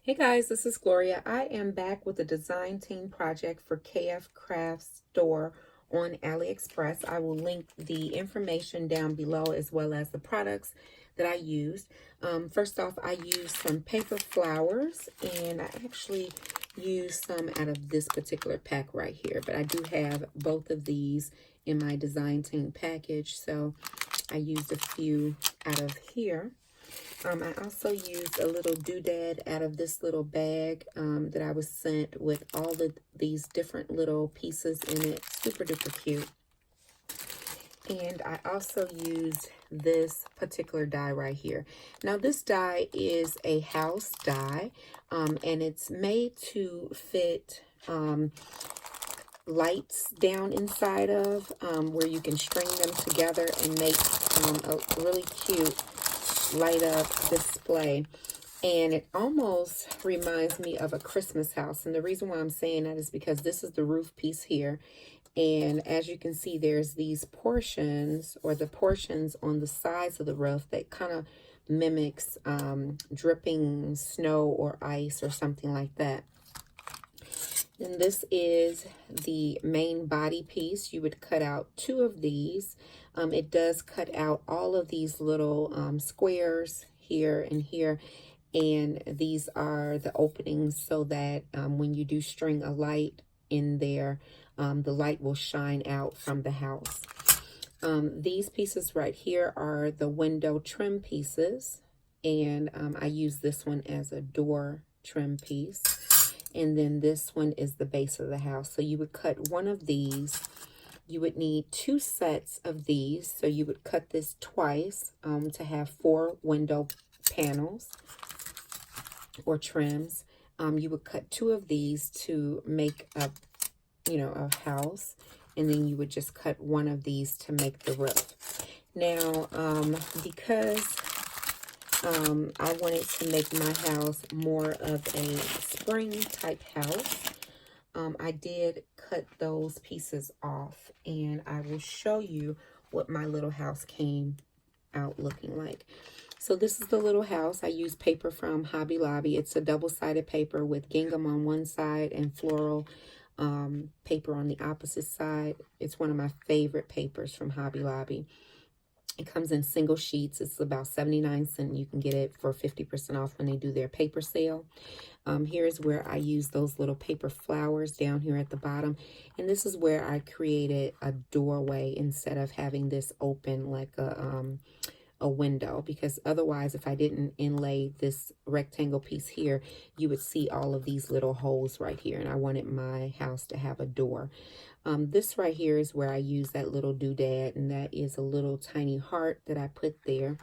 Hey guys, this is Gloria. I am back with a design team project for KSCraft Store on AliExpress. I will link the information down below as well as the products that I used. First off, I used some paper flowers, and I actually used some out of this particular pack right here, but I do have both of these in my design team package, so I used a few out of here. I also used a little doodad out of this little bag that I was sent with all of these different little pieces in it. Super duper cute. And I also used this particular die right here. Now this die is a house die, and it's made to fit lights down inside of, where you can string them together and make a really cute light up display. And it almost reminds me of a Christmas house, and the reason why I'm saying that is because this is the roof piece here, and as you can see, there's these portions, or the portions on the sides of the roof, that kind of mimics dripping snow or ice or something like that. And this is the main body piece. You would cut out 2 of these. It does cut out all of these little squares here and here, and these are the openings so that when you do string a light in there, the light will shine out from the house. These pieces right here are the window trim pieces, and I use this one as a door trim piece. And then this one is the base of the house. So you would cut one of these. You would need 2 sets of these. So you would cut this twice to have 4 window panels or trims. You would cut 2 of these to make a house. And then you would just cut 1 of these to make the roof. Now, because I wanted to make my house more of a spring type house, I did cut those pieces off, and I will show you what my little house came out looking like. So this is the little house. I used paper from Hobby Lobby. It's a double-sided paper with gingham on one side and floral paper on the opposite side. It's one of my favorite papers from Hobby Lobby. It comes in single sheets. It's about 79 cents. You can get it for 50% off when they do their paper sale. Here's where I use those little paper flowers down here at the bottom. And this is where I created a doorway instead of having this open like a window, because otherwise, if I didn't inlay this rectangle piece here, you would see all of these little holes right here, and I wanted my house to have a door. This right here is where I use that little doodad, and that is a little tiny heart that I put there.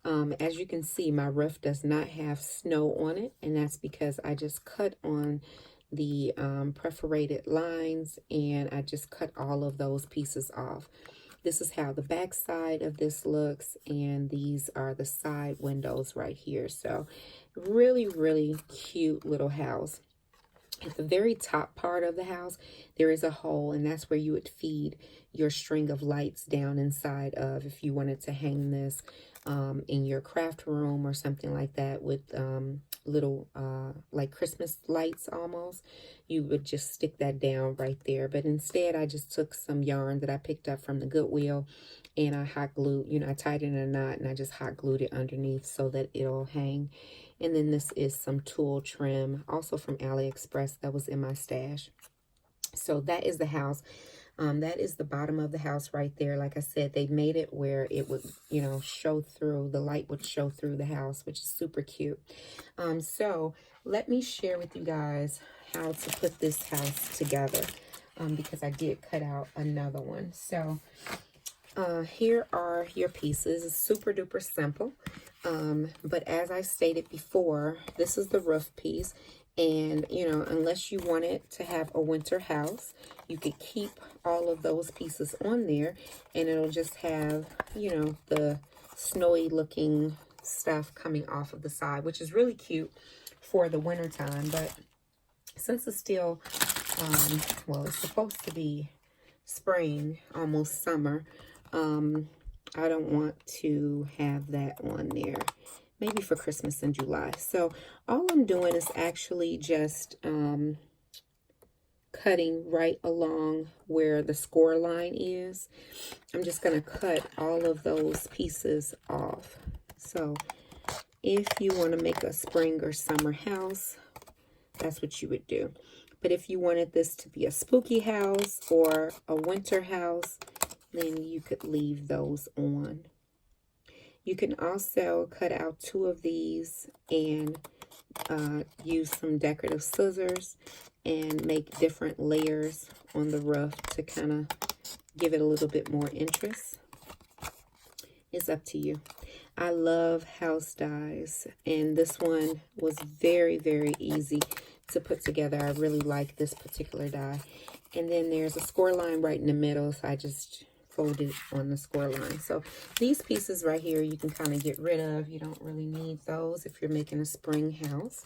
As you can see, my roof does not have snow on it, and that's because I just cut on the perforated lines, and I just cut all of those pieces off. This is how the back side of this looks, and these are the side windows right here. So really, really cute little house. At the very top part of the house, there is a hole, and that's where you would feed your string of lights down inside of, if you wanted to hang this in your craft room or something like that with little like Christmas lights almost. You would just stick that down right there. But instead, I just took some yarn that I picked up from the Goodwill, and I hot glued, I tied it in a knot, and I just hot glued it underneath so that it'll hang. And then this is some tulle trim, also from AliExpress, that was in my stash. So that is the house. That is the bottom of the house right there. Like I said, they made it where it would, show through, the light would show through the house, which is super cute. So let me share with you guys how to put this house together, because I did cut out another one. So here are your pieces. It's super duper simple. But as I stated before, this is the roof piece. And, unless you wanted to have a winter house, you could keep all of those pieces on there, and it'll just have, the snowy looking stuff coming off of the side, which is really cute for the winter time. But since it's still, well, it's supposed to be spring, almost summer, I don't want to have that on there. maybe for Christmas in July. So all I'm doing is actually just cutting right along where the score line is. I'm just going to cut all of those pieces off. So if you want to make a spring or summer house, that's what you would do. But if you wanted this to be a spooky house or a winter house, then you could leave those on. You can also cut out 2 of these and use some decorative scissors and make different layers on the roof to kind of give it a little bit more interest. It's up to you. I love house dies, and this one was very, very easy to put together. I really like this particular die. And then there's a score line right in the middle, so I just folded on the score line. So these pieces right here you can kind of get rid of. You don't really need those if you're making a spring house.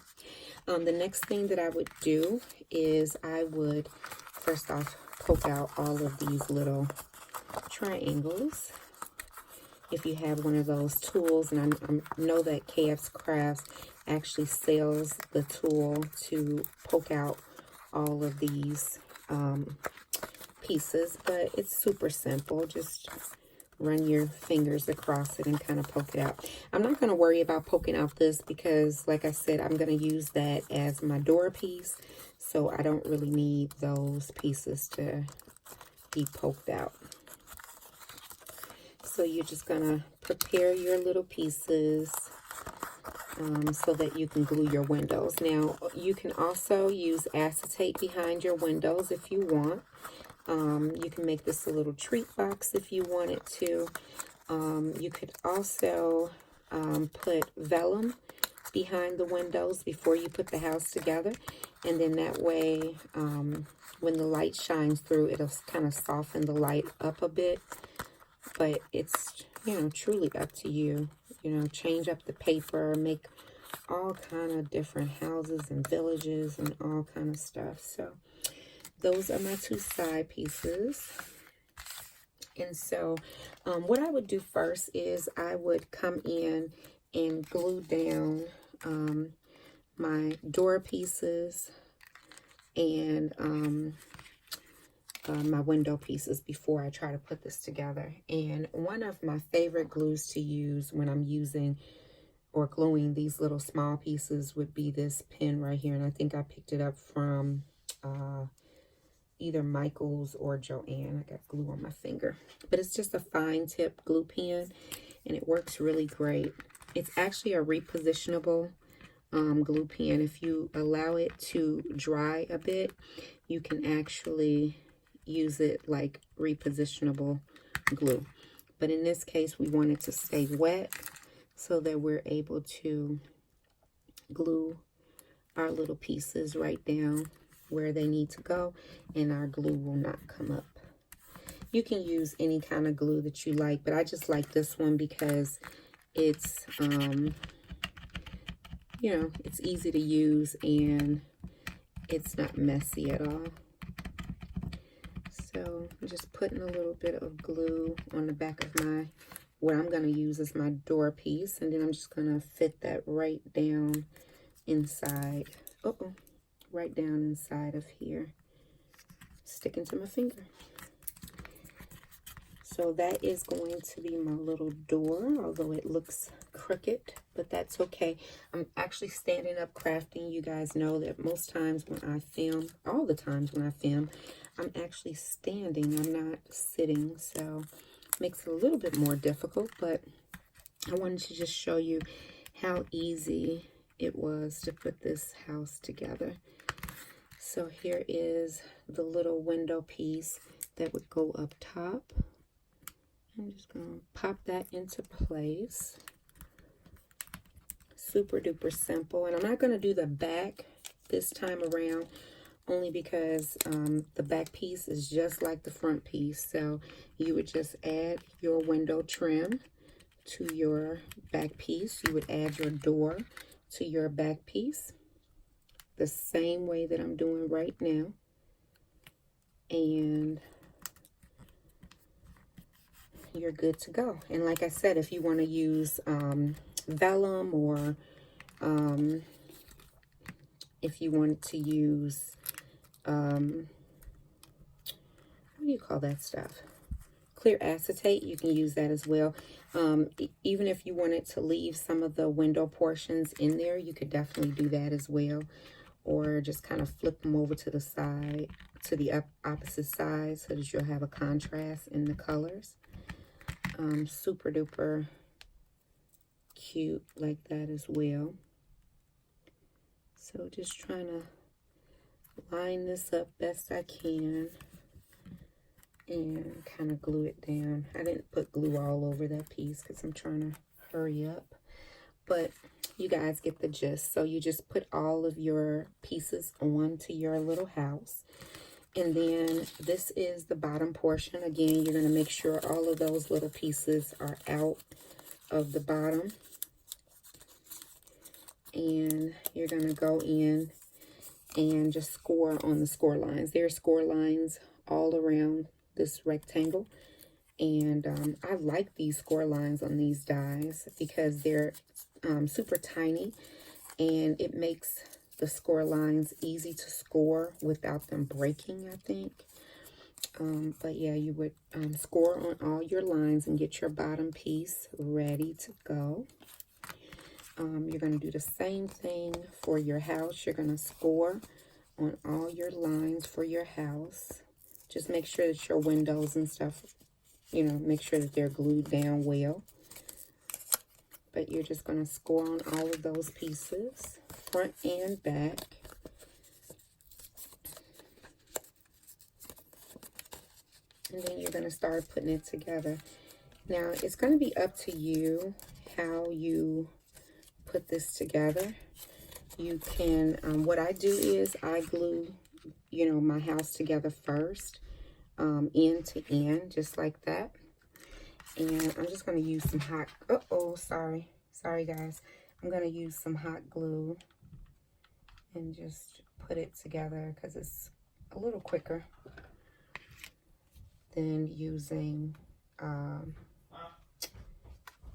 The next thing that I would do is I would first off poke out all of these little triangles. If you have one of those tools, and I know that KSCraft actually sells the tool to poke out all of these pieces, but it's super simple. Just run your fingers across it and kind of poke it out. I'm not going to worry about poking out this because, like I said, I'm going to use that as my door piece, so I don't really need those pieces to be poked out. So you're just going to prepare your little pieces so that you can glue your windows. Now, you can also use acetate behind your windows if you want. You can make this a little treat box if you wanted to. You could also put vellum behind the windows before you put the house together. And then that way, when the light shines through, it'll kind of soften the light up a bit. But it's, you know, truly up to you. You know, change up the paper, make all kind of different houses and villages and all kind of stuff. So those are my 2 side pieces. And so what I would do first is I would come in and glue down my door pieces and my window pieces before I try to put this together. And one of my favorite glues to use when I'm using or gluing these little small pieces would be this pen right here. And I think I picked it up from either Michael's or Joann. I got glue on my finger, but it's just a fine tip glue pen and it works really great. It's actually a repositionable glue pen. If you allow it to dry a bit, you can actually use it like repositionable glue. But in this case, we want it to stay wet so that we're able to glue our little pieces right down where they need to go, and our glue will not come up. You can use any kind of glue that you like, but I just like this one because it's you know, it's easy to use and it's not messy at all. So I'm just putting a little bit of glue on the back of my, what I'm going to use as my door piece, and then I'm just going to fit that right down inside. Right down inside of here, sticking to my finger. So that is going to be my little door, although it looks crooked, but that's okay. I'm actually standing up crafting. You guys know that most times when I film, all the times when I film, I'm actually standing. I'm not sitting, so it makes it a little bit more difficult, but I wanted to just show you how easy it was to put this house together. So here is the little window piece that would go up top. I'm just going to pop that into place. Super duper simple. And I'm not going to do the back this time around, only because the back piece is just like the front piece. So you would just add your window trim to your back piece. You would add your door to your back piece, the same way that I'm doing right now. And you're good to go. And like I said, if you want to use vellum, or if you wanted to use, what do you call that stuff? Clear acetate, you can use that as well. Even if you wanted to leave some of the window portions in there, you could definitely do that as well. Or just kind of flip them over to the side, to the opposite side, so that you'll have a contrast in the colors. Super duper cute like that as well. So just trying to line this up best I can and kind of glue it down. I didn't put glue all over that piece because I'm trying to hurry up, but you guys get the gist. So you just put all of your pieces onto your little house, and then this is the bottom portion. Again, you're going to make sure all of those little pieces are out of the bottom, and you're going to go in and just score on the score lines. There are score lines all around this rectangle, and I like these score lines on these dies because they're super tiny, and it makes the score lines easy to score without them breaking, I think. But yeah, you would score on all your lines and get your bottom piece ready to go. You're going to do the same thing for your house. You're going to score on all your lines for your house. Just make sure that your windows and stuff, you know, make sure that they're glued down well. But you're just going to score on all of those pieces, front and back. And then you're going to start putting it together. Now, it's going to be up to you how you put this together. You can, what I do is I glue, you know, my house together first, end to end, just like that. And I'm just going to use some hot, sorry guys. I'm going to use some hot glue and just put it together because it's a little quicker than using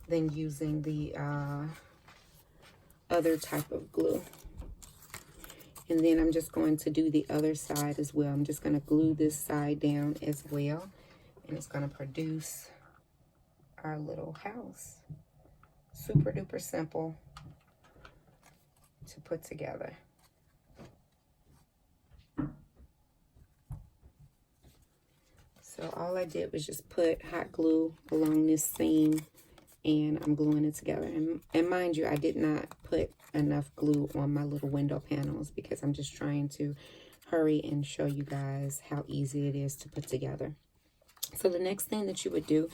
the other type of glue. And then I'm just going to do the other side as well. I'm just going to glue this side down as well, and it's going to produce our little house. Super duper simple to put together. So all I did was just put hot glue along this seam, and I'm gluing it together. And mind you, I did not put enough glue on my little window panels because I'm just trying to hurry and show you guys how easy it is to put together. So the next thing that you would do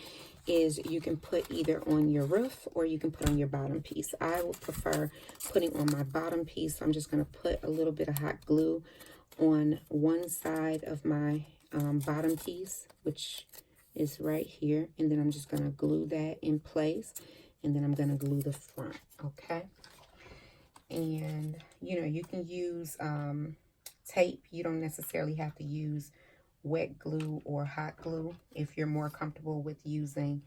is you can put either on your roof or you can put on your bottom piece. I would prefer putting on my bottom piece. So I'm just going to put a little bit of hot glue on one side of my bottom piece, which is right here, and then I'm just going to glue that in place, and then I'm going to glue the front. Okay, and you know, you can use tape. You don't necessarily have to use wet glue or hot glue. If you're more comfortable with using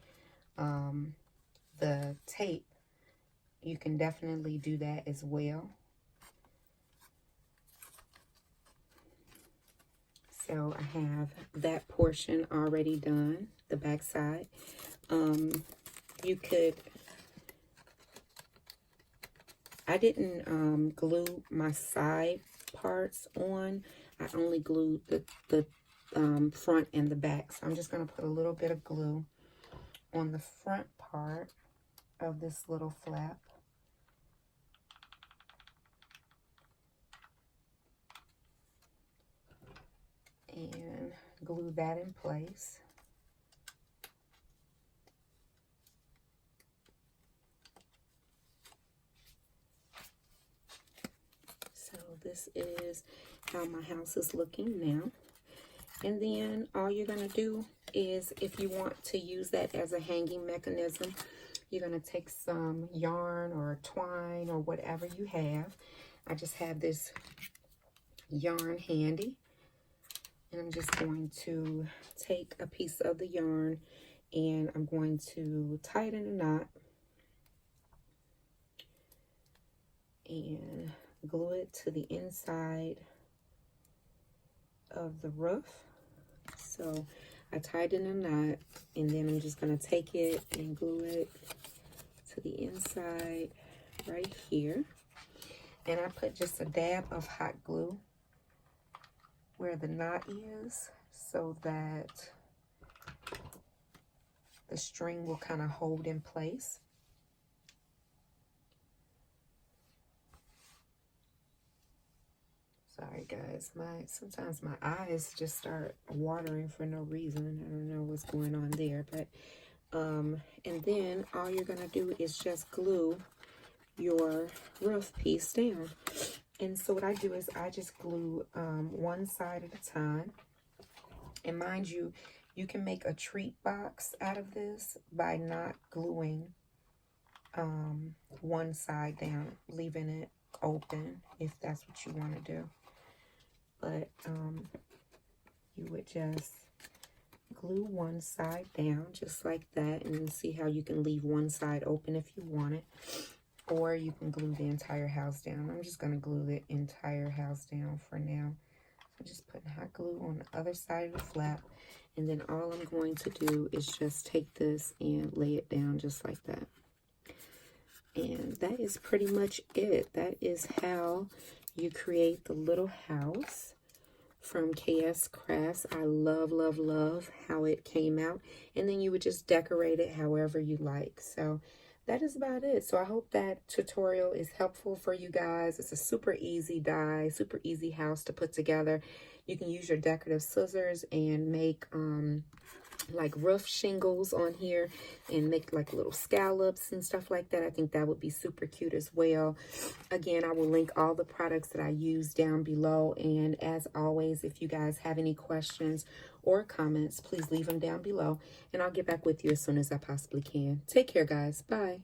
the tape, you can definitely do that as well. So I have that portion already done, the back side. You could, I didn't glue my side parts on. I only glued the front and the back. So I'm just going to put a little bit of glue on the front part of this little flap. And glue that in place. So this is how my house is looking now. And then all you're going to do is, if you want to use that as a hanging mechanism, you're going to take some yarn or twine or whatever you have. I just have this yarn handy. And I'm just going to take a piece of the yarn and I'm going to tie it in a knot. and glue it to the inside of the roof. So I tied in a knot, and then I'm just going to take it and glue it to the inside right here. And I put just a dab of hot glue where the knot is so that the string will kind of hold in place. Sorry guys, sometimes my eyes just start watering for no reason. I don't know what's going on there, but and then all you're gonna do is just glue your roof piece down. And so what I do is I just glue one side at a time. And mind you, you can make a treat box out of this by not gluing one side down, leaving it open if that's what you want to do. But you would just glue one side down just like that, and see how you can leave one side open if you want it, or you can glue the entire house down. I'm just going to glue the entire house down for now. I'm just putting hot glue on the other side of the flap, and then all I'm going to do is just take this and lay it down just like that. And that is pretty much it. That is how you create the little house from KSCraft. I love, love, love how it came out. And then you would just decorate it however you like. So that is about it. So I hope that tutorial is helpful for you guys. It's a super easy die, super easy house to put together. You can use your decorative scissors and make like roof shingles on here and make like little scallops and stuff like that. I think that would be super cute as well. Again, I will link all the products that I use down below. And as always, if you guys have any questions or comments, please leave them down below and I'll get back with you as soon as I possibly can. Take care, guys. Bye.